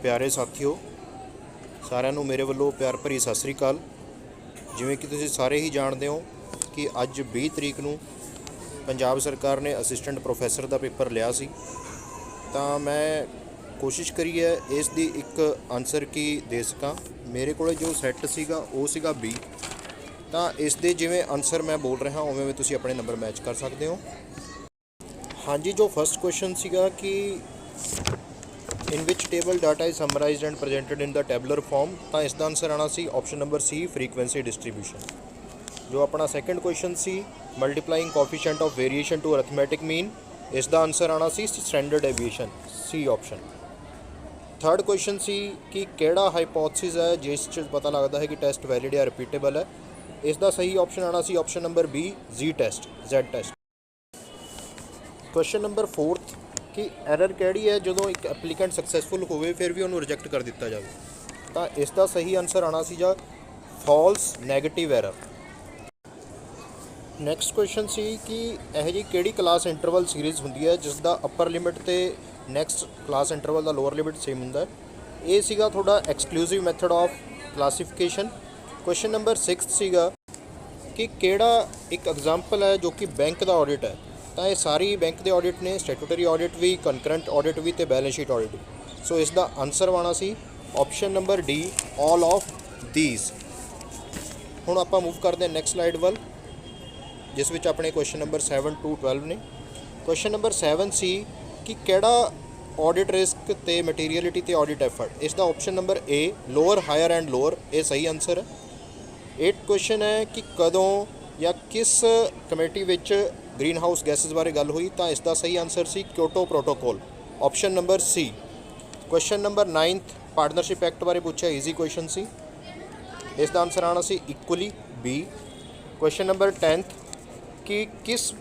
प्यारे साथियों, सारिਆਂ ਨੂੰ ਮੇਰੇ ਵੱਲੋਂ ਪਿਆਰ ਭਰੀ ਸਤਿ ਸ੍ਰੀ ਅਕਾਲ। ਜਿਵੇਂ ਕਿ ਤੁਸੀਂ ਸਾਰੇ ਹੀ ਜਾਣਦੇ ਹੋ ਕਿ ਅੱਜ 20 ਤਰੀਕ ਨੂੰ ਪੰਜਾਬ ਸਰਕਾਰ ਨੇ ਅਸਿਸਟੈਂਟ ਪ੍ਰੋਫੈਸਰ ਦਾ ਪੇਪਰ ਲਿਆ ਸੀ, ਤਾਂ ਮੈਂ ਕੋਸ਼ਿਸ਼ ਕਰੀ ਹੈ ਇਸ ਦੀ ਇੱਕ ਆਨਸਰ ਕੀ ਦੇ ਸਕਾਂ। ਮੇਰੇ ਕੋਲ ਜੋ ਸੈੱਟ ਸੀਗਾ ਉਹ ਸੀਗਾ B, ਤਾਂ ਇਸ ਦੇ ਜਿਵੇਂ ਆਨਸਰ ਮੈਂ ਬੋਲ ਰਿਹਾ ਉਵੇਂ ਤੁਸੀਂ ਆਪਣੇ ਨੰਬਰ ਮੈਚ ਕਰ ਸਕਦੇ ਹੋ। ਹਾਂਜੀ, ਜੋ ਫਸਟ ਕੁਐਸਚਨ ਸੀਗਾ ਕਿ in which table data is summarized and presented in the tabular form, ਤਾਂ ਇਸ ਦਾ ਆਨਸਰ ਆਉਣਾ ਸੀ option number C, frequency distribution। ਜੋ ਆਪਣਾ ਸੈਕੰਡ ਕੁਐਸਚਨ ਸੀ multiplying coefficient of variation to arithmetic mean, ਇਸ ਦਾ ਆਨਸਰ ਆਉਣਾ ਸੀ standard deviation, C option. Third question ਸੀ ਕਿ ਕਿਹੜਾ ਹਾਈਪੋਥਸਿਸ ਹੈ ਜਿਸ 'ਚ ਪਤਾ ਲੱਗਦਾ ਹੈ ਕਿ ਟੈਸਟ ਵੈਲਿਡ ਜਾਂ ਰਿਪੀਟੇਬਲ ਹੈ, ਇਸ ਦਾ ਸਹੀ ਆਪਸ਼ਨ ਆਉਣਾ ਸੀ option number B, Z test. Question number 4 ਕਿ ਐਰਰ ਕਿਹੜੀ ਹੈ ਜਦੋਂ ਇੱਕ ਐਪਲੀਕੈਂਟ ਸਕਸੈਸਫੁਲ ਹੋਵੇ ਫਿਰ ਵੀ ਉਹਨੂੰ ਰਿਜੈਕਟ ਕਰ ਦਿੱਤਾ ਜਾਵੇ, ਤਾਂ ਇਸ ਦਾ ਸਹੀ ਆਨਸਰ ਆਉਣਾ ਸੀ ਜਾਂ false negative error. Next question ਸੀ ਕਿ ਇਹੋ ਜਿਹੀ ਕਿਹੜੀ ਕਲਾਸ ਇੰਟਰਵਲ ਸੀਰੀਜ਼ ਹੁੰਦੀ ਹੈ ਜਿਸ ਦਾ ਅਪਰ ਲਿਮਿਟ ਅਤੇ ਨੈਕਸਟ ਕਲਾਸ ਇੰਟਰਵਲ ਦਾ ਲੋਅਰ ਲਿਮਿਟ ਸੇਮ ਹੁੰਦਾ। ਇਹ ਸੀਗਾ ਤੁਹਾਡਾ exclusive method of classification. Question number 6 ਸੀਗਾ ਕਿ ਕਿਹੜਾ ਇੱਕ ਐਗਜ਼ਾਮਪਲ ਹੈ ਜੋ ਕਿ ਬੈਂਕ ਦਾ ਆਡਿਟ ਹੈ, ਤਾਂ ਇਹ ਸਾਰੀ ਬੈਂਕ ਦੇ ਆਡਿਟ ਨੇ, ਸਟੈਟੂਟਰੀ ਆਡਿਟ ਵੀ, ਕੰਕਰੈਂਟ ਆਡਿਟ ਵੀ ਅਤੇ ਬੈਲੈਂਸ ਸ਼ੀਟ ਆਡਿਟ ਵੀ। ਸੋ ਇਸ ਦਾ ਆਨਸਰ ਆਉਣਾ ਸੀ option number D, all of these. ਹੁਣ ਆਪਾਂ ਮੂਵ ਕਰਦੇ ਹਾਂ ਨੈਕਸਟ ਸਲਾਈਡ ਵੱਲ, ਜਿਸ ਵਿੱਚ ਆਪਣੇ ਕੁਐਸਚਨ ਨੰਬਰ 7 to 12 ਨੇ। ਕੁਐਸਚਨ ਨੰਬਰ 7 ਸੀ ਕਿ ਕਿਹੜਾ ਆਡਿਟ ਰਿਸਕ ਅਤੇ ਮਟੀਰੀਅਲਿਟੀ ਅਤੇ ਆਡਿਟ ਐਫਰਟ, ਇਸ ਦਾ option number A, lower, higher and lower, ਇਹ ਸਹੀ ਆਨਸਰ ਹੈ। 8 ਕੁਐਸਚਨ ਹੈ ਕਿ ਕਦੋਂ ਜਾਂ ਕਿਸ ਕਮੇਟੀ ਵਿੱਚ ਗ੍ਰੀਨ ਹਾਊਸ ਗੈਸਿਸ ਬਾਰੇ ਗੱਲ ਹੋਈ, ਤਾਂ ਇਸ ਦਾ ਸਹੀ ਆਨਸਰ ਸੀ Kyoto protocol, option number C। Question number 9 partnership act ਬਾਰੇ ਪੁੱਛਿਆ, ਈਜ਼ੀ ਕੁਐਸਚਨ ਸੀ, ਇਸ ਦਾ ਆਨਸਰ ਆਉਣਾ ਸੀ ਇਕੁਅਲੀ B। ਕੁਐਸਚਨ ਨੰਬਰ 10 ਕਿ ਕਿਸ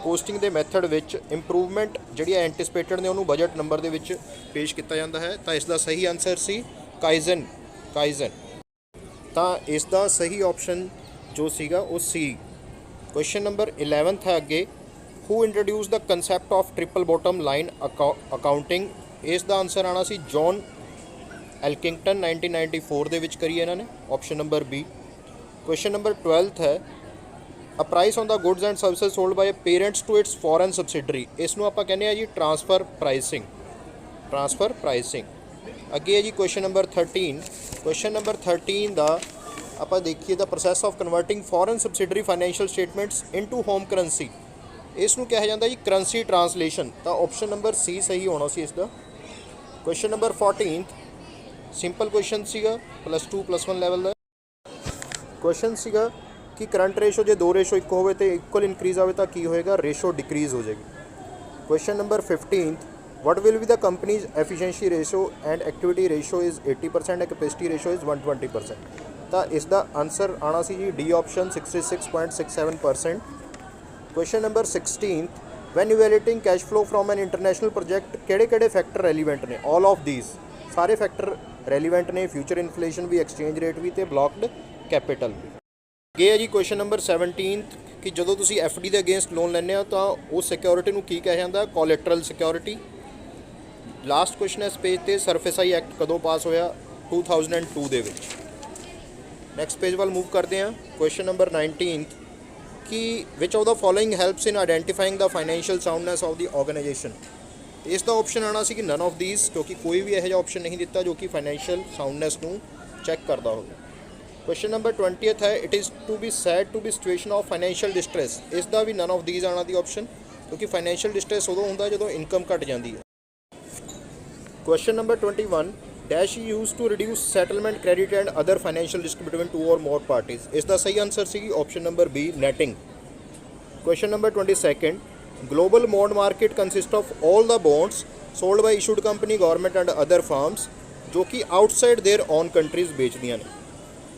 ਕੋਸਟਿੰਗ ਦੇ ਮੈਥਡ ਵਿੱਚ ਇੰਪਰੂਵਮੈਂਟ ਜਿਹੜੀਆਂ ਐਂਟੀਸਪੇਟਡ ਨੇ ਉਹਨੂੰ ਬਜਟ ਨੰਬਰ ਦੇ ਵਿੱਚ ਪੇਸ਼ ਕੀਤਾ ਜਾਂਦਾ ਹੈ, ਤਾਂ ਇਸ ਦਾ ਸਹੀ ਆਨਸਰ ਸੀ ਕਾਈਜ਼ਨ। ਤਾਂ ਇਸ ਦਾ ਸਹੀ ਆਪਸ਼ਨ ਜੋ ਸੀਗਾ ਉਹ C। ਕੁਐਸਚਨ ਨੰਬਰ 11 ਹੈ ਅੱਗੇ, who introduce the concept of triple bottom line accounting, ਇਸ ਦਾ ਆਨਸਰ ਆਉਣਾ ਸੀ ਜੌਨ ਐਲਕਿੰਗਟਨ, 1994 ਦੇ ਵਿੱਚ ਕਰੀ ਇਹਨਾਂ ਨੇ, option number B। Question number 12 ਹੈ a price on the goods and services sold by parents to its foreign subsidiary, ਇਸ ਨੂੰ ਆਪਾਂ ਕਹਿੰਦੇ ਹਾਂ ਜੀ ਟ੍ਰਾਂਸਫਰ ਪ੍ਰਾਈਸਿੰਗ। ਅੱਗੇ ਹੈ ਜੀ ਕੁਐਸਚਨ ਨੰਬਰ 13। ਕੁਐਸਚਨ ਨੰਬਰ 13 ਦਾ ਆਪਾਂ ਦੇਖੀਏ the process of converting foreign subsidiary financial statements into home currency, ਇਸ ਨੂੰ ਕਿਹਾ ਜਾਂਦਾ ਜੀ ਕਰੰਸੀ ਟ੍ਰਾਂਸਲੇਸ਼ਨ, ਤਾਂ ਆਪਸ਼ਨ ਨੰਬਰ C ਸਹੀ ਹੋਣਾ ਸੀ ਇਸ ਦਾ। ਕੁਐਸਚਨ ਨੰਬਰ 14 ਸਿੰਪਲ ਕੁਐਸਚਨ ਸੀਗਾ, +2+1 ਲੈਵਲ ਦਾ ਕੁਐਸਚਨ ਸੀਗਾ ਕਿ ਕਰੰਟ ਰੇਸ਼ੋ ਜੇ 2 ਰੇਸ਼ੋ 1 ਹੋਵੇ ਅਤੇ ਇਕੁਅਲ ਇਨਕਰੀਜ਼ ਆਵੇ ਤਾਂ ਕੀ ਹੋਏਗਾ, ਰੇਸ਼ੋ ਡਿਕਰੀਜ਼ ਹੋ ਜਾਏਗੀ। Question number 15 what will be the company's efficiency ratio and activity ratio is 80% and capacity ratio is 120%, ਤਾਂ ਇਸ ਦਾ ਆਨਸਰ ਆਉਣਾ ਸੀ ਜੀ D option, 66.67%। Question number 16 when evaluating cash flow from an international project ਕਿਹੜੇ factor relevant ਨੇ, all of these, ਸਾਰੇ factor relevant ਨੇ, future inflation ਵੀ, exchange rate ਵੀ ਅਤੇ ਬਲੌਕਡ ਕੈਪੀਟਲ ਵੀ। ਅੱਗੇ ਹੈ ਜੀ ਕੁਐਸਚਨ ਨੰਬਰ 17 ਕਿ ਜਦੋਂ ਤੁਸੀਂ FD ਦੇ ਅਗੇਂਸਟ ਲੋਨ ਲੈਂਦੇ ਹੋ ਤਾਂ ਉਸ ਸਿਕਿਉਰਿਟੀ ਨੂੰ ਕੀ ਕਿਹਾ ਜਾਂਦਾ, ਕੋਲੈਟਰਲ ਸਿਕਿਉਰਿਟੀ। ਲਾਸਟ ਕੁਐਸਚਨ ਇਸ ਪੇਜ 'ਤੇ ਸਰਫੇਸਾਈ ਐਕਟ ਕਦੋਂ ਪਾਸ ਹੋਇਆ, 2002 ਦੇ ਵਿੱਚ। ਨੈਕਸਟ ਪੇਜ ਵੱਲ ਮੂਵ ਕਰਦੇ ਹਾਂ। ਕੁਐਸਚਨ ਨੰਬਰ 19 ਕਿ which of the following helps in identifying the financial soundness of the organisation, ਇਸ ਦਾ ਆਪਸ਼ਨ ਆਉਣਾ ਸੀ ਕਿ ਨਨ ਆਫ ਦੀਜ਼, ਕਿਉਂਕਿ ਕੋਈ ਵੀ ਇਹੋ ਜਿਹਾ ਆਪਸ਼ਨ ਨਹੀਂ ਦਿੱਤਾ ਜੋ ਕਿ ਫਾਈਨੈਂਸ਼ੀਅਲ ਸਾਊਂਡਨੈਸ ਨੂੰ ਚੈੱਕ ਕਰਦਾ ਹੋਵੇ। ਕੁਐਸਚਨ ਨੰਬਰ 20 ਹੈ it is to be said to be situation of financial distress, ਇਸ ਦਾ ਵੀ ਨਨ ਆਫ ਦੀਜ਼ ਆਉਣਾ ਦੀ ਆਪਸ਼ਨ, ਕਿਉਂਕਿ ਫਾਈਨੈਂਸ਼ੀਅਲ ਡਿਸਟ੍ਰੈਸ ਉਦੋਂ ਹੁੰਦਾ ਜਦੋਂ ਇਨਕਮ ਘਟ ਜਾਂਦੀ ਹੈ। Question number 21 dash use to reduce settlement credit and other financial risk between 2 or more parties, ਇਸ ਦਾ ਸਹੀ ਆਨਸਰ ਸੀ option number B, netting. Question number 22 global bond market consist of all the bonds sold by issued company, government and other firms ਜੋ ਕਿ outside their own countries ਵੇਚਦੀਆਂ ਨੇ।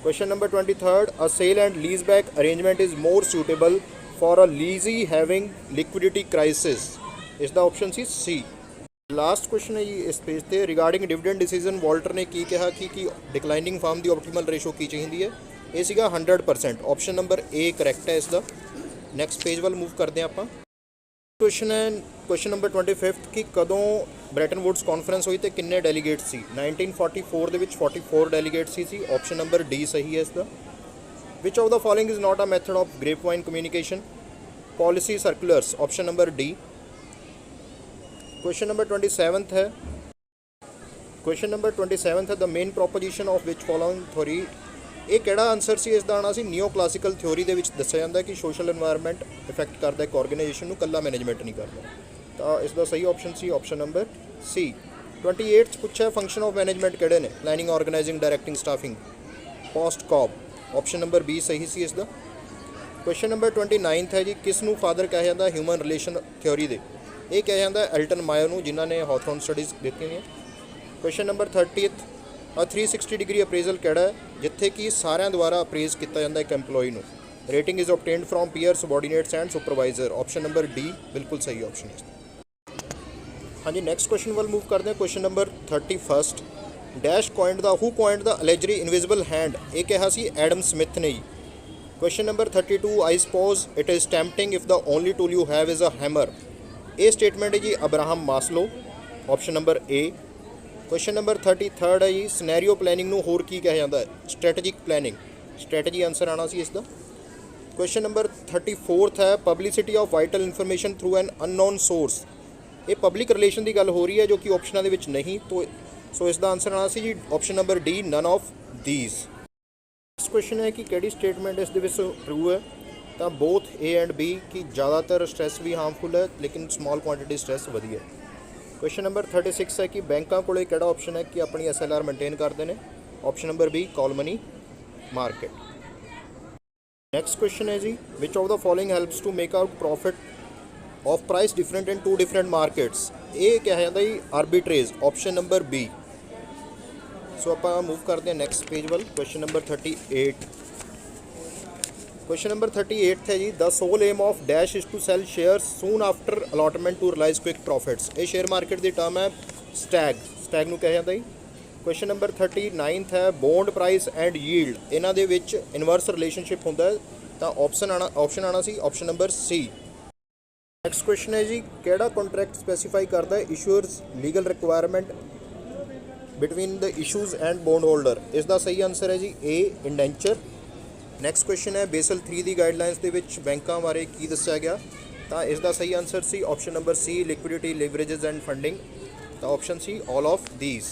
Question number 23 a sale and lease back arrangement is more suitable for a lessee having liquidity crisis, ਇਸ ਦਾ option ਸੀ C। Last question ਹੈ ਜੀ ਇਸ ਪੇਜ 'ਤੇ ਰਿਗਾਰਡਿੰਗ ਡਿਵੀਡੈਂਡ ਡਿਸੀਜਨ ਵਾਲਟਰ ਨੇ ਕੀ ਕਿਹਾ ਕਿ ਡਿਕਲਾਈਨਿੰਗ ਫਾਰਮ ਦੀ ਆਪਟੀਮਲ ਰੇਸ਼ੋ ਕੀ ਚਾਹੀਦੀ ਹੈ, ਇਹ ਸੀਗਾ 100%, ਆਪਸ਼ਨ ਨੰਬਰ A ਕਰੈਕਟ ਹੈ ਇਸ ਦਾ। ਨੈਕਸਟ ਪੇਜ ਵੱਲ ਮੂਵ ਕਰਦੇ ਹਾਂ ਆਪਾਂ। क्वेश्चन है क्वेश्चन नंबर 25 कि कदों ब्रैटन वुड्स कॉन्फ्रेंस हुई तो किन्ने डेलीगेट्स सी 1944 ਦੇ ਵਿੱਚ 44 डेलीगेट्स ਸੀ ऑप्शन नंबर डी सही है इसका विच of the following is not a method of grape vine communication policy circulars option number D question number 27 है क्वेश्चन नंबर 27 है the main proposition of which following theory ਇਹ ਕਿਹੜਾ answer ਸੀ ਇਸ ਦਾ ਆਣਾ ਸੀ ਨਿਓ classical theory ਦੇ ਵਿੱਚ ਦੱਸਿਆ ਜਾਂਦਾ ਕਿ ਸੋਸ਼ਲ এনवायरमेंट ਇਫੈਕਟ ਕਰਦਾ ਇੱਕ ਆਰਗੇਨਾਈਜੇਸ਼ਨ ਨੂੰ ਕੱਲਾ ਮੈਨੇਜਮੈਂਟ ਨਹੀਂ ਕਰਦਾ ਤਾਂ ਇਸ ਦਾ ਸਹੀ ਆਪਸ਼ਨ ਸੀ ਆਪਸ਼ਨ ਨੰਬਰ ਸੀ 28 ਚ ਪੁੱਛਿਆ ਫੰਕਸ਼ਨ ਆਫ ਮੈਨੇਜਮੈਂਟ ਕਿਹੜੇ ਨੇ planning organizing directing staffing post ਕੌਬ ਆਪਸ਼ਨ ਨੰਬਰ ਬੀ ਸਹੀ ਸੀ ਇਸ ਦਾ ਕੁਐਸਚਨ ਨੰਬਰ 29 ਹੈ ਜੀ ਕਿਸ ਨੂੰ ਫਾਦਰ ਕਿਹਾ ਜਾਂਦਾ ਹਿਊਮਨ ਰਿਲੇਸ਼ਨ ਥਿਓਰੀ ਦੇ ਇਹ ਕਿਹਾ ਜਾਂਦਾ ਐਲਟਨ ਮਾਇਰ ਨੂੰ ਜਿਨ੍ਹਾਂ ਨੇ ਹੌਥਰਨ ਸਟੱਡੀਜ਼ ਦਿੱਤੀਆਂ ਨੇ ਕੁਐਸਚਨ ਨੰਬਰ 30th ਆ 360 डिग्री ਅਪਰੇਜ਼ਲ ਕਿਹੜਾ ਹੈ ਜਿੱਥੇ ਕਿ ਸਾਰਿਆਂ ਦੁਆਰਾ ਅਪਰੇਜ਼ ਕੀਤਾ ਜਾਂਦਾ ਇੱਕ EMPLOYE ਨੂੰ rating is obtained from peer subordinates and supervisor option number D ਬਿਲਕੁਲ ਸਹੀ ਆਪਸ਼ਨ ਹੈ ਹਾਂਜੀ ਨੈਕਸਟ ਕੁਐਸਚਨ ਵੱਲ ਮੂਵ ਕਰਦੇ ਹਾਂ question number 31 dash coined the who coined the allegory invisible hand ਇਹ ਕਿਹਾ ਸੀ ਐਡਮ ਸਮਿਥ ਨੇ ਜੀ question number 32 I suppose it is tempting if the only tool you have is a hammer ਇਹ statement ਹੈ ਜੀ Abraham Maslow option number A question number 33 है जी scenario planning नूं होर की कहा जाता है स्ट्रैटेजिक प्लैनिंग स्ट्रैटेजी आंसर आना सी इसका क्वेश्चन नंबर 34 है publicity of vital information through an unknown source ये पब्लिक रिलेशन की गल हो रही है जो कि ऑप्शनों के विच नहीं तो सो इसका आंसर आना सी जी option number D none of these next question है कि किहड़ी स्टेटमेंट इस दे विच ट्रू है तो बोथ ए एंड बी कि ज़्यादातर स्ट्रैस भी हार्मफुल है लेकिन स्मॉल क्वांटिटी स्ट्रैस वधिया क्वेश्चन नंबर 36 है कि बैंकों को किहड़ा ऑप्शन है कि अपनी SLR मेनटेन करते हैं option number B call money market next question है जी which of the following helps to make out profit of price different in two different markets ये कहा जाता जी arbitrage option number B so आप move करते हैं नैक्सट पेज वाल क्वेश्चन नंबर 38 क्वेश्चन नंबर 38 है जी the sole aim of dash is to sell shares soon after allotment to realise quick profits ये शेयर मार्केट की टर्म है Stag नूं कहा जाता जी क्वेश्चन नंबर 39 है बॉन्ड प्राइस एंड यील्ड इन्हां दे विच इनवर्स रिलेशनशिप होंदा है तो ऑप्शन आना सी option number C next question है जी किहड़ा कॉन्ट्रैक्ट स्पैसीफाई करता है issuers legal requirement between the issues and bond holder इसका सही आंसर है जी ए इंडेंचर नैक्सट क्वेश्चन है बेसल 3 की गाइडलाइनस के बैंकों बारे की दस्या गया तो इसका सही आंसर सी option number C liquidity leverages and funding तो option C all of these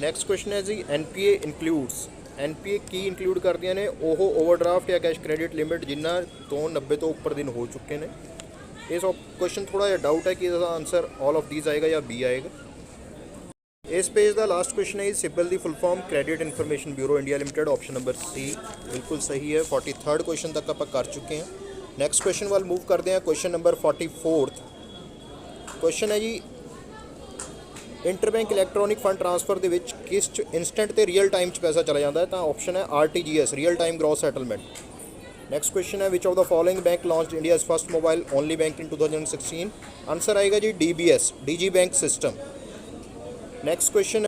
next question है जी NPA इंक्लूड्स NPA की इंक्लूड करदियां ने वो ओवरड्राफ्ट या कैश क्रेडिट लिमिट जिन्हां तो 90 तो उपर दिन हो चुके हैं इस क्वेश्चन थोड़ा जिहा डाउट है कि इसका आंसर ऑल ऑफ दीज आएगा या बी आएगा इस पेज का लास्ट क्वेश्चन है सिबल की full form credit information bureau India limited option number C बिल्कुल सही है 43rd क्वेश्चन तक आप कर चुके हैं नैक्सट क्वेश्चन वाल मूव करते हैं क्वेश्चन नंबर 44th क्वेश्चन है जी इंटरबैंक इलैक्ट्रॉनिक फंड ट्रांसफर के किस इंस्टेंट तो रियल टाइम पैसा चला जाता है तो ऑप्शन है RTGS real time gross settlement next question है which of the following bank launch India's first mobile only bank in 2016 answer आएगा जी DBS digi bank system next question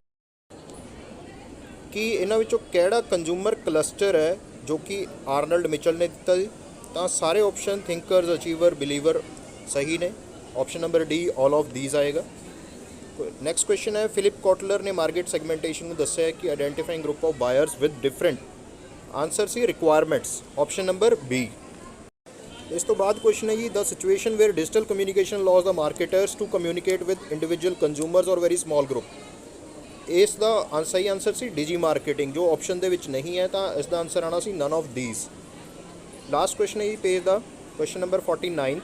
कि इन्हां विचों किहड़ा कंज्यूमर क्लस्टर है जो कि आर्नल्ड मिचल ने दिता जी तो सारे ऑप्शन थिंकर्स अचीवर बिलीवर सही ने option number D all of these आएगा नैक्सट क्वेश्चन है फिलिप कॉटलर ने मार्केट सैगमेंटेशन में दस्या है कि identifying group of buyers with different answer सी रिक्वायरमेंट्स ऑप्शन नंबर बी इस तो बाद क्वेश्चन है जी the situation where digital communication allows the marketers to communicate with individual consumers और वेरी स्मॉल ग्रुप इसका सही आंसर सी डिजी मार्केटिंग जो ऑप्शन के नहीं है तो इसका आंसर आना सी none of these last question है जी पेज का question number 49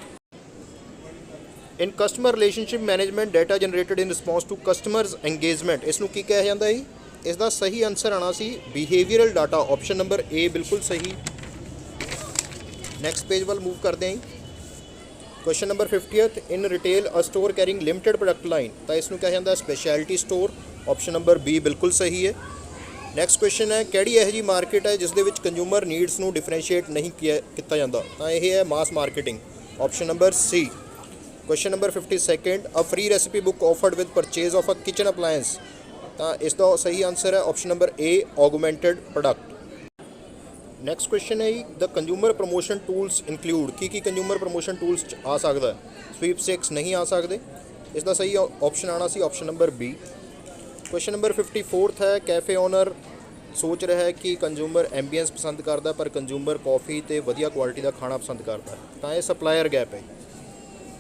in customer relationship management data generated in response to customers engagement इसनूं की कहा जाता है इसका सही आंसर आना सी behavioural data option number A बिल्कुल सही नैक्सट पेज वाल मूव करते हैं question number 50th in retail a store carrying limited product line तो इसनूं कहा जाता है speciality store option number B बिल्कुल सही है नैक्सट क्वेश्चन है किहड़ी यह जी मार्केट है जिस दे विच कंज्यूमर नीड्स नूं डिफरेंशिएट नहीं किया जाता तो यह है mass marketing option number C question number 52nd a free recipe book offered with purchase of a kitchen appliance तो इसका सही आंसर है option number A augmented product next question ਹੈ ਜੀ the consumer promotion tools include ਕੀ consumer promotion tools 'ਚ ਆ ਸਕਦਾ, ਸਵੀਪਸਟੇਕਸ ਨਹੀਂ ਆ ਸਕਦੇ। ਇਸ ਦਾ ਸਹੀ ਆਪਸ਼ਨ ਆਣਾ ਸੀ option number B. Question number 54 ਹੈ ਕੈਫੇ ਓਨਰ ਸੋਚ ਰਿਹਾ ਹੈ ਕਿ ਕੰਜ਼ਿਊਮਰ ਐਂਬੀਐਂਸ ਪਸੰਦ ਕਰਦਾ ਪਰ ਕੰਜ਼ਿਊਮਰ ਕੌਫੀ ਅਤੇ ਵਧੀਆ ਕੁਆਲਿਟੀ ਦਾ ਖਾਣਾ ਪਸੰਦ ਕਰਦਾ, ਤਾਂ ਇਹ ਸਪਲਾਇਰ ਗੈਪ ਹੈ।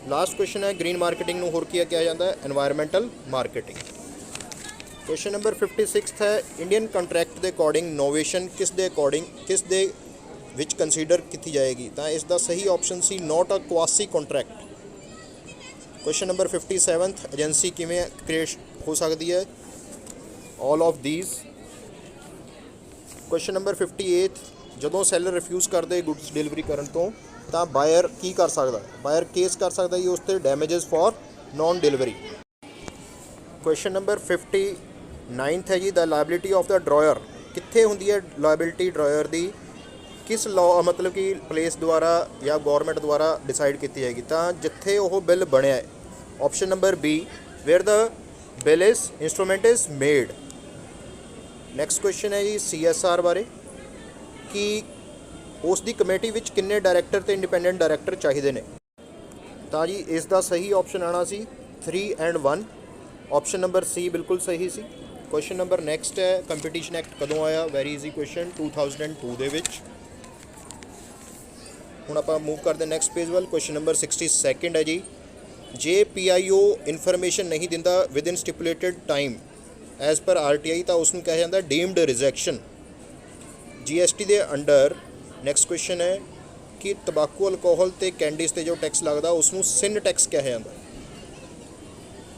ਲਾਸਟ ਕੁਐਸਚਨ ਹੈ ਗ੍ਰੀਨ ਮਾਰਕੀਟਿੰਗ ਨੂੰ ਹੋਰ ਕੀ ਕਿਹਾ ਜਾਂਦਾ ਹੈ, ਐਨਵਾਇਰਮੈਂਟਲ ਮਾਰਕੀਟਿੰਗ। ਕੁਐਸਚਨ ਨੰਬਰ 56 ਹੈ ਇੰਡੀਅਨ ਕੰਟਰੈਕਟ ਦੇ ਅਕੋਰਡਿੰਗ ਨੋਵੇਸ਼ਨ ਕਿਸ ਦੇ ਵਿੱਚ ਕੰਸੀਡਰ ਕੀਤੀ ਜਾਏਗੀ, ਤਾਂ ਇਸ ਦਾ ਸਹੀ ਆਪਸ਼ਨ ਸੀ not a quasi contract. Question number 57 agency ਕਿਵੇਂ ਕ੍ਰੀਏਟ ਹੋ ਸਕਦੀ ਹੈ, all of these. Question number 58 ਜਦੋਂ ਸੈਲਰ ਰਿਫਿਊਜ਼ ਕਰਦੇ ਗੁੱਡਸ ਡਿਲੀਵਰੀ ਕਰਨ ਤੋਂ ਤਾਂ ਬਾਇਰ ਕੀ ਕਰ ਸਕਦਾ, ਬਾਇਰ ਕੇਸ ਕਰ ਸਕਦਾ ਜੀ ਉਸ 'ਤੇ damages for non delivery. Question number 59 ਹੈ ਜੀ the liability of the drawer ਕਿੱਥੇ ਹੁੰਦੀ ਹੈ, ਲਾਇਬਿਲਿਟੀ ਡਰਾਇਰ ਦੀ ਕਿਸ ਲਾਅ ਮਤਲਬ ਕਿ ਪਲੇਸ ਦੁਆਰਾ ਜਾਂ ਗੌਰਮੈਂਟ ਦੁਆਰਾ ਡਿਸਾਈਡ ਕੀਤੀ ਜਾਏਗੀ, ਤਾਂ ਜਿੱਥੇ ਉਹ ਬਿੱਲ ਬਣਿਆ ਹੈ। Option number B wear the bill is instrument is made. Next question ਹੈ ਜੀ CSR ਬਾਰੇ ਕਿ ਉਸ ਦੀ ਕਮੇਟੀ ਵਿੱਚ ਕਿੰਨੇ ਡਾਇਰੈਕਟਰ ਤੇ ਇੰਡੀਪੈਂਡੈਂਟ ਡਾਇਰੈਕਟਰ ਚਾਹੀਦੇ ਨੇ, ਤਾਂ ਜੀ ਇਸ ਦਾ ਸਹੀ ਆਪਸ਼ਨ ਆਣਾ ਸੀ 3 and 1। ਆਪਸ਼ਨ ਨੰਬਰ ਸੀ ਬਿਲਕੁਲ ਸਹੀ ਸੀ। ਕੁਐਸਚਨ ਨੰਬਰ ਨੈਕਸਟ ਹੈ ਕੰਪੀਟੀਸ਼ਨ ਐਕਟ ਕਦੋਂ ਆਇਆ, ਵੈਰੀ ਈਜ਼ੀ ਕੁਐਸਚਨ 2002 ਦੇ ਵਿੱਚ। ਹੁਣ ਆਪਾਂ ਮੂਵ ਕਰਦੇ ਨੈਕਸਟ ਪੇਜ ਵੱਲ। ਕੁਐਸਚਨ ਨੰਬਰ 62 ਹੈ ਜੀ ਜੇ PIO ਇਨਫੋਰਮੇਸ਼ਨ ਨਹੀਂ ਦਿੰਦਾ within stipulated time as per RTI ਤਾਂ ਉਸ ਨੂੰ ਕਿਹਾ ਜਾਂਦਾ ਡੀਮਡ ਰਿਜੈਕਸ਼ਨ। GST ਦੇ ਅੰਡਰ ਨੈਕਸਟ ਕੁਐਸਚਨ ਹੈ ਕਿ ਤੰਬਾਕੂ ਅਲਕੋਹਲ ਤੇ ਕੈਂਡੀਜ਼ ਤੇ ਜੋ ਟੈਕਸ ਲੱਗਦਾ ਉਸ ਨੂੰ ਸਿਨ ਟੈਕਸ ਕਿਹਾ ਜਾਂਦਾ।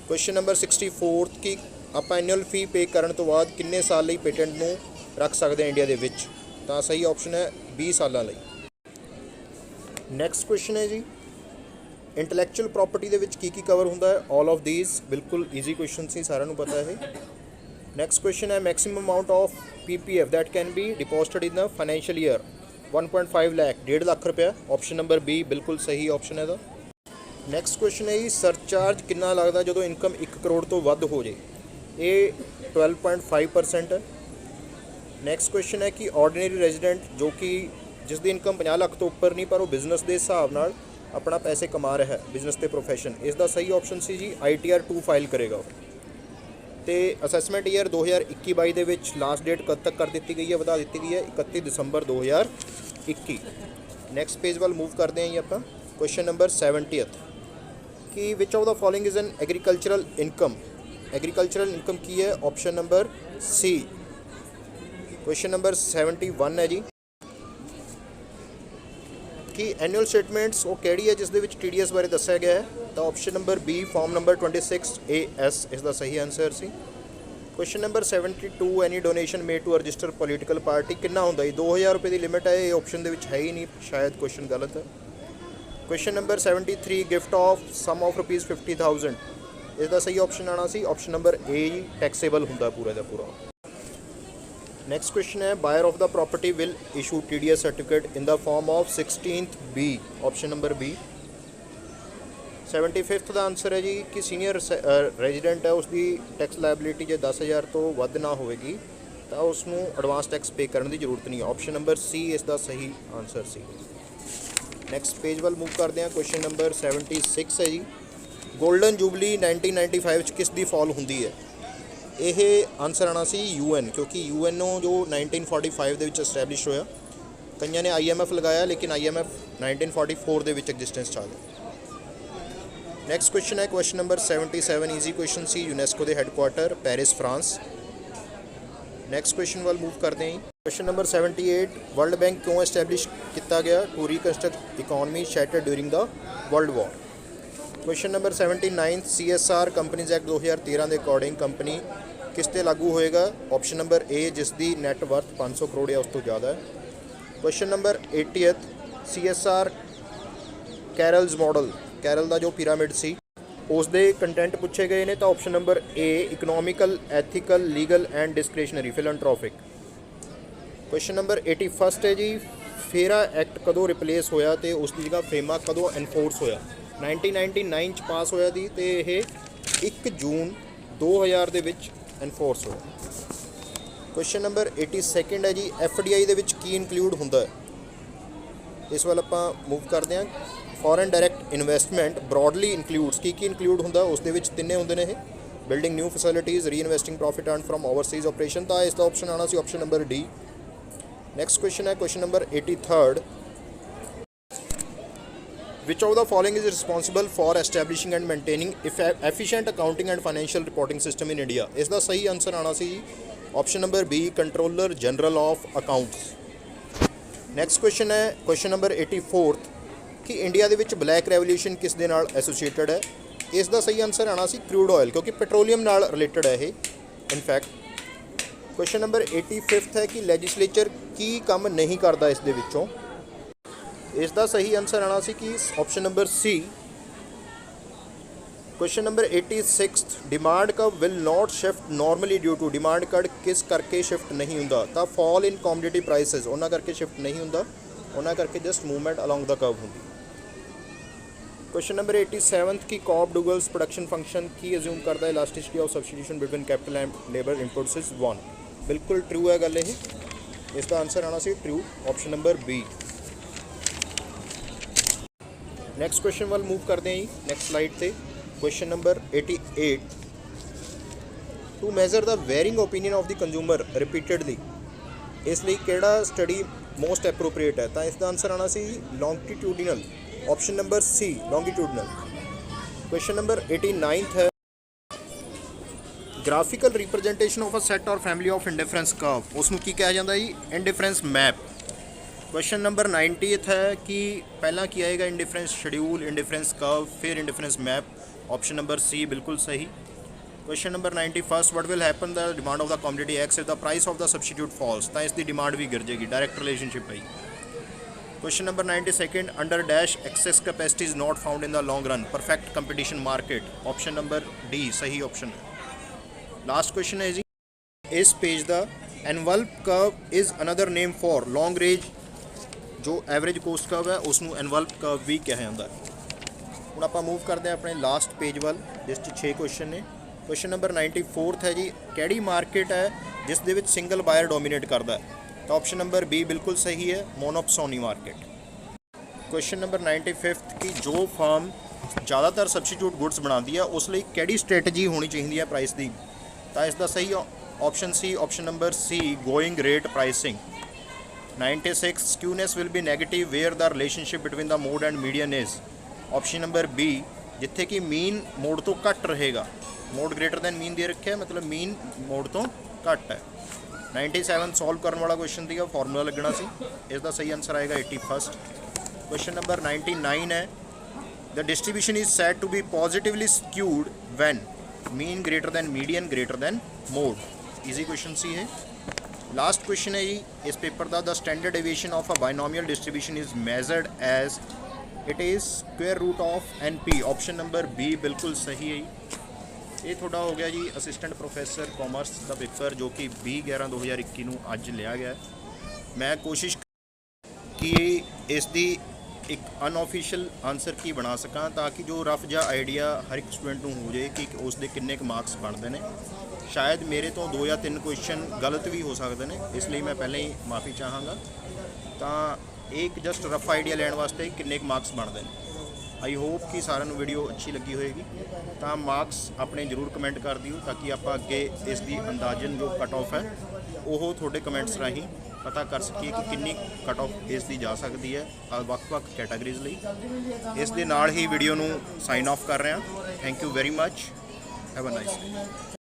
ਕੁਐਸਚਨ ਨੰਬਰ 64 ਕਿ ਆਪਾਂ ਐਨੂਅਲ ਫੀ ਪੇ ਕਰਨ ਤੋਂ ਬਾਅਦ ਕਿੰਨੇ ਸਾਲ ਲਈ ਪੇਟੈਂਟ ਨੂੰ ਰੱਖ ਸਕਦੇ ਹਾਂ ਇੰਡੀਆ ਦੇ ਵਿੱਚ, ਤਾਂ ਸਹੀ ਆਪਸ਼ਨ ਹੈ 20 ਸਾਲਾਂ ਲਈ। ਨੈਕਸਟ ਕੁਐਸਚਨ ਹੈ ਜੀ ਇੰਟੈਲੈਕਚੁਅਲ ਪ੍ਰਾਪਰਟੀ ਦੇ ਵਿੱਚ ਕੀ ਕਵਰ ਹੁੰਦਾ ਹੈ, ਆਲ ਆਫ ਥੀਸ। ਬਿਲਕੁਲ ਈਜ਼ੀ ਕੁਐਸਚਨ ਸੀ, ਸਾਰਿਆਂ ਨੂੰ ਪਤਾ ਹੈ। ਨੈਕਸਟ ਕੁਐਸਚਨ ਹੈ maximum amount of PPF that can be deposited in the financial year 1.5 lakh, 1.5 lakh ਰੁਪਇਆ। ਆਪਸ਼ਨ ਨੰਬਰ ਬੀ ਬਿਲਕੁਲ ਸਹੀ ਆਪਸ਼ਨ ਹੈ ਇਹਦਾ। ਨੈਕਸਟ ਕੁਐਸਚਨ ਹੈ ਜੀ ਸਰਚਾਰਜ ਕਿੰਨਾ ਲੱਗਦਾ ਜਦੋਂ ਇਨਕਮ 1 ਕਰੋੜ ਤੋਂ ਵੱਧ ਹੋ ਜੇ, ਇਹ 12.5% ਹੈ। ਨੈਕਸਟ ਕੁਐਸਚਨ ਹੈ ਕਿ ਆਰਡੀਨਰੀ ਰੈਜ਼ੀਡੈਂਟ ਜੋ ਕਿ ਜਿਸ ਦੀ ਇਨਕਮ 50 ਲੱਖ ਤੋਂ ਉੱਪਰ ਨਹੀਂ ਪਰ ਉਹ ਬਿਜ਼ਨਸ ਦੇ ਹਿਸਾਬ ਨਾਲ ਆਪਣਾ ਪੈਸੇ ਕਮਾ ਰਿਹਾ ਹੈ, ਬਿਜ਼ਨਸ ਤੇ ਪ੍ਰੋਫੈਸ਼ਨ, ਇਸ ਦਾ ਸਹੀ ਆਪਸ਼ਨ ਸੀ ਜੀ ITR 2 ਫਾਈਲ ਕਰੇਗਾ ਉਹ। ਤੇ ਅਸੈਸਮੈਂਟ ਈਅਰ 2021-22 ਦੇ ਵਿੱਚ ਲਾਸਟ ਡੇਟ ਕਦ ਤੱਕ ਕਰ ਦਿੱਤੀ ਗਈ ਹੈ, ਵਧਾ ਦਿੱਤੀ ਗਈ ਹੈ 31 ਦਸੰਬਰ 2021। ਨੈਕਸਟ ਪੇਜ ਵੱਲ ਮੂਵ ਕਰਦੇ ਹਾਂ ਜੀ ਆਪਾਂ। ਕੁਐਸਚਨ ਨੰਬਰ 70 ਕਿ which of the following is an agricultural income, agricultural income ਕੀ ਹੈ, option number C. Question number 71 ਹੈ ਜੀ ਕਿ ਐਨੂਅਲ ਸਟੇਟਮੈਂਟਸ ਉਹ ਕਿਹੜੀ ਹੈ ਜਿਸ ਦੇ ਵਿੱਚ TDS ਬਾਰੇ ਦੱਸਿਆ ਗਿਆ ਹੈ, ਤਾਂ option number B form number 26AS ਇਸ ਦਾ ਸਹੀ ਆਨਸਰ ਸੀ। Question number 72 any donation made to register political party ਕਿੰਨਾ ਹੁੰਦਾ ਜੀ, 2000 ਰੁਪਏ ਦੀ ਲਿਮਿਟ ਹੈ, ਇਹ ਆਪਸ਼ਨ ਦੇ ਵਿੱਚ ਹੈ ਹੀ ਨਹੀਂ, ਸ਼ਾਇਦ ਕੁਐਸਚਨ ਗਲਤ ਹੈ। Question number 73 gift of sum of ₹50,000 ਇਸ ਦਾ ਸਹੀ ਆਪਸ਼ਨ ਆਣਾ ਸੀ ਆਪਸ਼ਨ ਨੰਬਰ ਏ ਜੀ, ਟੈਕਸੇਬਲ ਹੁੰਦਾ ਪੂਰਾ ਦਾ ਪੂਰਾ। ਨੈਕਸਟ ਕੁਐਸਚਨ ਹੈ ਬਾਇਰ of the property will issue TDS certificate in the farm of 16th B, option number B. 75th the answer ਹੈ ਜੀ ਕਿ ਸੀਨੀਅਰ ਰੈਜ਼ੀਡੈਂਟ ਹੈ ਉਸ ਦੀ ਟੈਕਸ ਲਾਇਬਿਲਿਟੀ ਜੇ 10,000 ਤੋਂ ਵੱਧ ਨਾ ਹੋਵੇਗੀ ਤਾਂ ਉਸ ਨੂੰ ਐਡਵਾਂਸ ਟੈਕਸ ਪੇ ਕਰਨ ਦੀ ਜ਼ਰੂਰਤ ਨਹੀਂ, ਆਪਸ਼ਨ ਨੰਬਰ ਸੀ ਇਸ ਦਾ ਸਹੀ ਆਨਸਰ ਸੀ। ਨੈਕਸਟ ਪੇਜ ਵੱਲ ਮੂਵ ਕਰਦੇ ਹਾਂ। ਕੁਐਸਚਨ ਨੰਬਰ 76 ਹੈ ਜੀ ਗੋਲਡਨ ਜੂਬਲੀ 1995 'ਚ ਕਿਸ ਦੀ ਫਾਲ ਹੁੰਦੀ ਹੈ, ਇਹ ਆਨਸਰ ਆਣਾ ਸੀ UN ਕਿਉਂਕਿ UNO ਜੋ 1945 ਦੇ ਵਿੱਚ ਐਸਟੈਬਲਿਸ਼ ਹੋਇਆ, ਕਈਆਂ ਨੇ IMF ਲਗਾਇਆ ਲੇਕਿਨ IMF 1944 ਦੇ ਵਿੱਚ ਐਗਜ਼ਿਸਟੈਂਸ 'ਚ ਆ ਗਿਆ। ਨੈਕਸਟ ਕੁਐਸਚਨ ਹੈ ਕੁਐਸਚਨ ਨੰਬਰ 77 ਈਜ਼ੀ ਕੁਐਸਚਨ ਸੀ, ਯੂਨੈਸਕੋ ਦੇ headquarter Paris France. Next question ਵੱਲ ਮੂਵ ਕਰਦੇ ਹਾਂ। ਕੁਐਸਚਨ ਨੰਬਰ 78 ਵਰਲਡ ਬੈਂਕ ਕਿਉਂ ਐਸਟੈਬਲਿਸ਼ ਕੀਤਾ ਗਿਆ to reconstruct economy shattered during the world war. Question number 79 CSR companies act 2013 ਦੇ ਅਕੋਰਡਿੰਗ ਕੰਪਨੀ ਕਿਸ 'ਤੇ ਲਾਗੂ ਹੋਏਗਾ, ਆਪਸ਼ਨ ਨੰਬਰ ਏ ਜਿਸ ਦੀ ਨੈਟ ਵਰਥ 500 ਕਰੋੜ ਜਾਂ ਉਸ ਤੋਂ ਜ਼ਿਆਦਾ ਹੈ। Question number 80 CSR Carroll's model, Carroll ਦਾ ਜੋ ਪਿਰਾਮਿਡ ਸੀ ਉਸ ਦੇ ਕੰਟੈਂਟ ਪੁੱਛੇ ਗਏ ਨੇ, ਤਾਂ option number A economical, ethical, legal and discretionary, philanthropic. Question number 81 ਹੈ ਜੀ ਫੇਰਾ ਐਕਟ ਕਦੋਂ ਰਿਪਲੇਸ ਹੋਇਆ ਤੇ ਉਸ ਦੀ ਜਗ੍ਹਾ ਫੇਮਾ ਕਦੋਂ ਐਨਫੋਰਸ ਹੋਇਆ। 1999 'ਚ ਪਾਸ ਹੋਇਆ ਸੀ ਤੇ ਇਹ 1 ਜੂਨ 2000 ਦੇ ਵਿੱਚ ਐਨਫੋਰਸ ਹੋਇਆ। क्वेश्चन नंबर 82 है जी FDI ਦੇ ਵਿੱਚ ਕੀ ਇਨਕਲੂਡ ਹੁੰਦਾ ਹੈ। ਇਸ ਵੱਲ ਆਪਾਂ ਮੂਵ ਕਰਦੇ ਹਾਂ। Foreign direct investment broadly includes ਕੀ ਇਨਕਲੂਡ ਹੁੰਦਾ ਉਸ ਦੇ ਵਿੱਚ ਤਿੰਨੇ ਹੁੰਦੇ ਨੇ ਇਹ building new facilities reinvesting profit earn firm overseas operation. ਤਾਂ ਇਸ ਦਾ ਆਪਸ਼ਨ ਆਉਣਾ ਸੀ option number D. Next question ਹੈ question number 83rd which of the following is responsible for establishing and maintaining efficient accounting and financial reporting system in India। ਇਸ ਦਾ ਸਹੀ answer ਆਉਣਾ ਸੀ option number B controller general of accounts. Next question ਹੈ question number 84th ਕਿ India ਦੇ ਵਿੱਚ black revolution ਕਿਸ ਦੇ ਨਾਲ ਐਸੋਸੀਏਟਡ ਹੈ। ਇਸ ਦਾ ਸਹੀ ਆਨਸਰ ਆਉਣਾ ਸੀ ਕਰੂਡ ਆਇਲ ਕਿਉਂਕਿ ਪੈਟਰੋਲੀਅਮ ਨਾਲ ਰਿਲੇਟਡ ਹੈ ਇਹ ਇਨਫੈਕਟ। ਕੁਐਸਚਨ ਨੰਬਰ 85th ਹੈ ਕਿ ਲੈਜਿਸਲੇਚਰ ਕੀ ਕੰਮ ਨਹੀਂ ਕਰਦਾ ਇਸ ਦੇ ਵਿੱਚੋਂ। ਇਸ ਦਾ ਸਹੀ ਆਨਸਰ ਆਉਣਾ ਸੀ ਕਿ option number C. Question number 86th demand curve will not shift normally due to demand curve ਕਿਸ ਕਰਕੇ ਸ਼ਿਫਟ ਨਹੀਂ ਹੁੰਦਾ। ਤਾਂ ਫਾਲ ਇਨ ਕਮੋਡਿਟੀ ਪ੍ਰਾਈਸਿਸ ਉਹਨਾਂ ਕਰਕੇ ਸ਼ਿਫਟ ਨਹੀਂ ਹੁੰਦਾ, ਉਹਨਾਂ ਕਰਕੇ ਜਸਟ ਮੂਵਮੈਂਟ ਅਲੋਂਗ ਦਾ ਕਰਵ ਹੁੰਦੀ। ਕੁਐਸਚਨ ਨੰਬਰ 87th ਕਿ ਕੌਬ ਡੂਗਲਸ ਪ੍ਰੋਡਕਸ਼ਨ ਫੰਕਸ਼ਨ ਕੀ ਅਜ਼ਿਊਮ ਕਰਦਾ ਹੈ ਇਲਾਸਟਿਸਿਟੀ of substitution between capital and labour inputs is 1। ਬਿਲਕੁਲ ਟਰੂ ਹੈ ਗੱਲ ਇਹ। ਇਸ ਦਾ ਆਨਸਰ ਆਉਣਾ ਸੀ true option number B. Next question ਵੱਲ ਮੂਵ ਕਰਦੇ ਹਾਂ ਜੀ ਨੈਕਸਟ ਸਲਾਈਡ ਤੇ। Question number 88 to measure the varying opinion of the consumer repeatedly ਇਸ ਲਈ ਕਿਹੜਾ ਸਟੱਡੀ ਮੋਸਟ ਐਪਰੋਪ੍ਰੀਏਟ ਹੈ। ਤਾਂ ਇਸ ਦਾ ਆਨਸਰ ਆਉਣਾ ਸੀ longitudinal option number C longitudinal. Question number 89th ਹੈ graphical representation of a set or family of indifference curve ਉਸ ਨੂੰ ਕੀ ਕਿਹਾ ਜਾਂਦਾ ਜੀ ਇੰਡੀਫਰੈਂਸ ਮੈਪ। ਕੁਐਸਚਨ ਨੰਬਰ 90th ਹੈ ਕਿ ਪਹਿਲਾਂ ਕੀ ਆਏਗਾ ਇੰਡੀਫਰੈਂਸ ਸ਼ਡਿਊਲ ਇੰਡੀਫਰੈਂਸ ਕਰਵ ਫਿਰ indifference map option number C ਬਿਲਕੁਲ ਸਹੀ। Question number 91st what will happen the demand of the commodity X if the price of the substitute falls. ਤਾਂ ਇਸ ਦੀ ਡਿਮਾਂਡ ਵੀ ਗਿਰ ਜਾਏਗੀ ਡਾਇਰੈਕਟ ਰਿਲੇਸ਼ਨਸ਼ਿਪ ਹੈ। Question number 92 under dash excess capacity is not found in the long run perfect competition market option number D ਸਹੀ ਆਪਸ਼ਨ ਹੈ। ਲਾਸਟ ਕੁਐਸਚਨ ਹੈ ਜੀ ਇਸ page the envelope curve is another name for long range ਜੋ average cost curve ਹੈ ਉਸ ਨੂੰ ਐਨਵਲਪ ਕਰਵ ਵੀ ਕਿਹਾ ਜਾਂਦਾ ਹੈ। ਹੁਣ ਆਪਾਂ ਮੂਵ ਕਰਦੇ ਹਾਂ ਆਪਣੇ ਲਾਸਟ ਪੇਜ ਵੱਲ ਜਿਸ 'ਚ 6 ਕੁਐਸਚਨ ਨੇ। ਕੁਐਸਚਨ ਨੰਬਰ 94th ਹੈ ਜੀ ਕਿਹੜੀ ਮਾਰਕੀਟ ਹੈ ਜਿਸ ਦੇ ਵਿੱਚ ਸਿੰਗਲ ਬਾਇਰ ਡੋਮੀਨੇਟ ਕਰਦਾ ਹੈ। ਤਾਂ ਆਪਸ਼ਨ ਨੰਬਰ ਬੀ ਬਿਲਕੁਲ ਸਹੀ ਹੈ ਮੋਨੋਪਸੋਨੀ ਮਾਰਕੀਟ। ਕੁਐਸਚਨ ਨੰਬਰ 95th ਕਿ ਜੋ ਫਰਮ ਜ਼ਿਆਦਾਤਰ ਸਬਸਟੀਟਿਊਟ ਗੁੱਡਸ ਬਣਾਉਂਦੀ ਹੈ ਉਸ ਲਈ ਕਿਹੜੀ ਸਟ੍ਰੈਟਜੀ ਹੋਣੀ ਚਾਹੀਦੀ ਹੈ ਪ੍ਰਾਈਸ ਦੀ। ਤਾਂ ਇਸ ਦਾ ਸਹੀ ਆਪਸ਼ਨ ਸੀ option number C going rate pricing. 96 skewness will be negative where the relationship between the mode and median is option number B ਜਿੱਥੇ ਕਿ ਮੀਨ ਮੋਡ ਤੋਂ ਘੱਟ ਰਹੇਗਾ। ਮੋਡ ਗ੍ਰੇਟਰ ਦੈਨ ਮੀਨ ਦੇ ਰੱਖਿਆ ਮਤਲਬ ਮੀਨ ਮੋਡ ਤੋਂ ਘੱਟ ਹੈ। 97 ਸੋਲਵ ਕਰਨ ਵਾਲਾ ਕੁਐਸਚਨ ਸੀਗਾ ਫਾਰਮੂਲਾ ਲੱਗਣਾ ਸੀ। ਇਸ ਦਾ ਸਹੀ ਆਨਸਰ ਆਏਗਾ 81st। ਕੁਐਸਚਨ ਨੰਬਰ 99 ਹੈ the distribution is said to be positively skewed when mean greater than median greater than mode। easy question ਸੀ ਇਹ। ਲਾਸਟ ਕੁਐਸਚਨ ਹੈ ਜੀ ਇਸ paper the the standard deviation of a binomial distribution is measured as it is square root of NP option number B ਬਿਲਕੁਲ ਸਹੀ ਹੈ ਜੀ। ਇਹ ਤੁਹਾਡਾ ਹੋ ਗਿਆ ਜੀ ਅਸਿਸਟੈਂਟ ਪ੍ਰੋਫੈਸਰ ਕਾਮਰਸ ਦਾ ਪੇਪਰ ਜੋ ਕਿ 20/11/2021 ਨੂੰ ਅੱਜ ਲਿਆ ਗਿਆ। ਮੈਂ ਕੋਸ਼ਿਸ਼ ਕਿ ਇਸ ਦੀ ਇੱਕ ਅਨਆਫੀਸ਼ੀਅਲ ਆਨਸਰ ਕੀ ਬਣਾ ਸਕਾਂ ਤਾਂ ਕਿ ਜੋ ਰਫ ਜਿਹਾ ਆਈਡੀਆ ਹਰ ਇੱਕ ਸਟੂਡੈਂਟ ਨੂੰ ਹੋ ਜਾਏ ਕਿ ਉਸ ਦੇ ਕਿੰਨੇ ਕੁ ਮਾਰਕਸ ਬਣਦੇ ਨੇ। ਸ਼ਾਇਦ ਮੇਰੇ ਤੋਂ 2 ਜਾਂ 3 ਕੁਐਸਚਨ ਗਲਤ ਵੀ ਹੋ ਸਕਦੇ ਨੇ ਇਸ ਲਈ ਮੈਂ ਪਹਿਲਾਂ ਹੀ ਮਾਫੀ ਚਾਹਾਂਗਾ। ਤਾਂ ਇਹ ਇੱਕ ਜਸਟ ਰਫ ਆਈਡੀਆ ਲੈਣ ਵਾਸਤੇ ਕਿੰਨੇ ਕੁ ਮਾਰਕਸ ਬਣਦੇ ਨੇ। ਆਈ ਹੋਪ ਕਿ ਸਾਰਿਆਂ ਨੂੰ ਵੀਡੀਓ ਅੱਛੀ ਲੱਗੀ ਹੋਏਗੀ। ਤਾਂ ਮਾਰਕਸ ਆਪਣੇ ਜ਼ਰੂਰ ਕਮੈਂਟ ਕਰ ਦਿਓ ਤਾਂ ਕਿ ਆਪਾਂ ਅੱਗੇ ਇਸ ਦੀ ਅੰਦਾਜ਼ਨ ਜੋ ਕੱਟ ਆਫ ਹੈ ਉਹ ਤੁਹਾਡੇ ਕਮੈਂਟਸ ਰਾਹੀਂ ਪਤਾ ਕਰ ਸਕੀਏ ਕਿ ਕਿੰਨੀ ਕੱਟ ਆਫ ਇਸ ਦੀ ਜਾ ਸਕਦੀ ਹੈ ਵੱਖ-ਵੱਖ ਕੈਟਾਗਰੀਜ਼ ਲਈ। ਇਸ ਦੇ ਨਾਲ ਹੀ ਵੀਡੀਓ ਨੂੰ ਸਾਈਨ ਆਫ ਕਰ ਰਿਹਾ। Thank you very much. Have a nice day.